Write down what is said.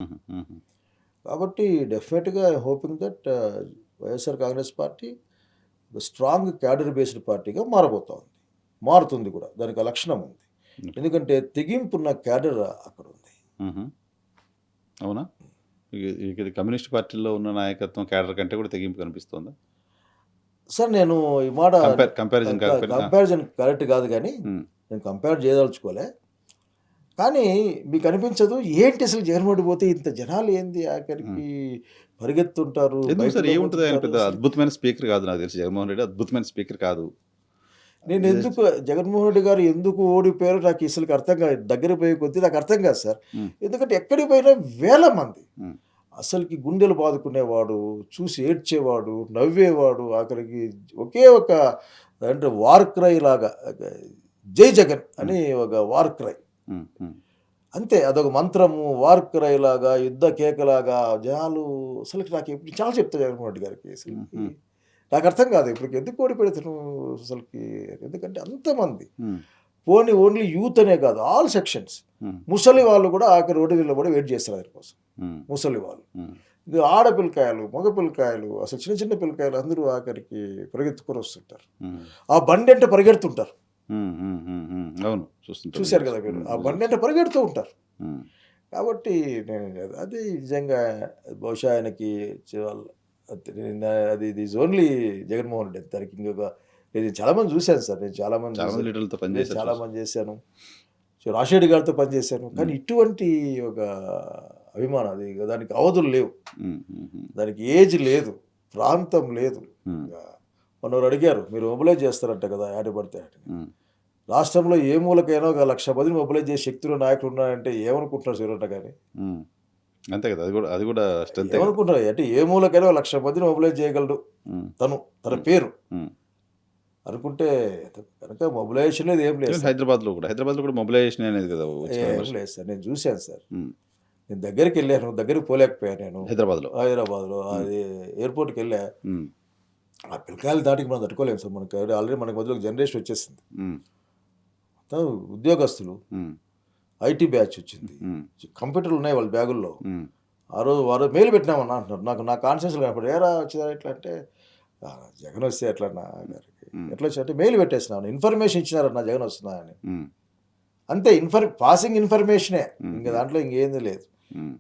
హుహు. హుహు. కాబట్టి డెఫినెట్‌గా I hoping that YSR Congress party ఒక స్ట్రాంగ్ క్యాడర్ బేస్డ్ పార్టీగా మారబోతోంది. మారుతుంది కూడా. దానికి ఆ లక్షణం ఉంది. ఓకే. ఎందుకంటే తెగింపున్న క్యాడర్ అక్కడుంది. హుహు. అవునా? ఇది కమ్యూనిస్ట్ పార్టీలో ఉన్న నాయకత్వం క్యాడర్ కంటే కూడా తెగింపు కనిపిస్తోందా? సార్ నేను ఈ మాట కంపారిజన్ కాకపోయినా కంపారిజన్ కరెక్ట్ కాదు గానీ, హ్మ్. నేను కంపేర్ చేయదలుచుకోలే. కానీ మీకనిపించదు ఏంటి అసలు జగన్‌మోహన్ రెడ్డి పోతే ఇంత జనాలు ఏంది హ్మ్. ఆఖరికి పరిగెత్తుంటారు, ఎందుకు సార్ బయటలో ఏముంటది ఆయన పోతుంటారు పెద్ద అసలకి. అద్భుతమైన స్పీకర్ కాదు నాకు తెలిసి జగన్మోహన్ రెడ్డి అద్భుతమైన స్పీకర్ కాదు. జస్ట్ నేనెందుకు జగన్‌మోహన్ రెడ్డి గారు ఎందుకు ఓడిపోయారో నాకు అసలకి అర్థం కాదు. దగ్గరికి పోయే కొద్దీ నాకు అర్థం కాదు సార్. హ్మ్. ఎందుకంటే ఎక్కడికి పోయినా వేల మంది. హ్మ్. అసలకి గుండెలు బాదుకునేవాడు, చూసి ఏడ్చేవాడు, నవ్వేవాడు. ఆఖరికి ఒకే ఒక అంటే వార్ క్రై లాగా జై జగన్ హ్మ్. అని ఒక వార్ క్రై. హ్మ్. హ్మ్. అంతే అదొక మంత్రము, వార్ క్రై లాగా, యుద్ధ కేకలాగా జనాలు అసలకి నాకు ఎప్పుడు చాలా చెప్తా జగన్‌మోహన్ రెడ్డి గారికి హ్మ్. అసలకి. హ్మ్. నాకు అర్థం కాదు ఇప్పటికి ఎందుకు ఓడిపోయాడు అసలకి. ఎందుకంటే అంతమంది. హ్మ్. పోనీ ఓన్లీ యూత్ అనే కాదు ఆల్ సెక్షన్స్. హ్మ్. ముసలి వాళ్ళు కూడా ఆఖరి రోడ్డు నిలబడి వెయిట్ చేస్తారు ఆయన కోసం. హ్మ్. ముసలి వాళ్ళు. హ్మ్. ఇది ఆడపిల్లకాయలు, మగ పిల్లకాయలు అసలు చిన్న చిన్న పిల్లకాయలు అందరూ ఆఖరికి పరిగెత్తుకొని వస్తుంటారు. హ్మ్. ఆ బండెంట పరిగెడుతుంటారు. హ్మ్. హ్మ్. హ్మ్. హ్మ్. అవును. చూస్తుంటాను చూసారు విజువల్స్. కదా మీరు. హ్మ్. ఆ విజువల్స్. బండెంట పరిగెడుతూ ఉంటారు. హ్మ్. కాబట్టి నేను అది నిజంగా బహుశా ఆయనకి చివల్ అది ఇది ఈజ్ ఓన్లీ జగన్‌మోహన్ రెడ్డి. దానికి ఇంకొక నేను చాలామంది చూసాను సార్. నేను చాలామంది చాలా మంది చూసాను. లీడర్లతో నేను పనిచేశారు చూసాం. చాలామంది చేశాను. సో, రాజశేఖర్ గారితో పనిచేశాను. కానీ హ్మ్. ఇటువంటి ఒక అభిమానం అది దానికి అవధులు లేవు. హ్మ్. హ్మ్. హ్మ్. దానికి ఏజ్ లేదు. ప్రాంతం లేదు. హ్మ్. ఇంగా మొన్నెవరో అడిగారు. మీరు మొబిలైజ్ చేస్తారంట కదా! యాడ పడితే ఆటని. హ్మ్. రాష్ట్రంలో ఏ మూలకైనా ఒక 1,00,000 మందిని మొబిలైజ్ చేసే శక్తున్న నాయకుడు ఉన్నాడంటే ఏమనుకుంటున్నారు చివరట గాని? హ్మ్. అంతే కదా! అది కూడా స్ట్రెంతే కదా! ఏమనుకుంటున్నారు? అంటే ఏ మూలకైనా ఒక 1,00,000 మందిని మొబిలైజ్ చేయగలడు హ్మ్. తన హ్మ్. పేరు. హ్మ్. అనుకుంటే కనుక మొబిలైజేషన్ లేదు ఏం లేదు ఈవెన్ సార్. హైదరాబాద్‌లో కూడా మొబిలైజేషన్ అనేది కదా! వచ్చిన ఏం విమర్శ. లేదు సార్. నేను చూసాను సార్. హ్మ్. నేను దగ్గరికెళ్ళాను. దగ్గరికి పోలేకపోయాను నేను. హైదరాబాద్‌లో. హైదరాబాద్‌లో హ్మ్. అది ఎయిర్‌పోర్ట్‌కెళ్ళా. హ్మ్. ఆ పిల్లకాయల ధాటికి మనం తట్టుకోలేము సార్. మనకి ఆల్రెడీ మనకి మధ్యలో ఒక జనరేషన్ వచ్చేసింది. హ్మ్. మొత్తం ఉద్యోగస్తులు, హ్మ్. ఐటీ బ్యాచ్ వచ్చింది. హ్మ్. కంప్యూటర్లు ఉన్నాయి వాళ్ళ బ్యాగుల్లో. హ్మ్. వారు మెయిల్ పెట్టినామన్నా అంటున్నారు. నా కాన్షియన్స్‌లో కనపడి ఏరా వచ్చేదా ఎట్లా అంటే జగన్ వస్తే ఎట్లన్నా గారికి. హ్మ్. ఎట్లా వచ్చారంటే మెయిల్ పెట్టేసినాను. ఇన్ఫర్మేషన్ ఇచ్చినారన్న జగన్ వస్తున్నారని. హ్మ్. అంతే పాసింగ్ ఇన్ఫర్మేషనే. హ్మ్. ఇంక హ్మ్. దాంట్లో ఇంకేంది లేదు. హ్మ్.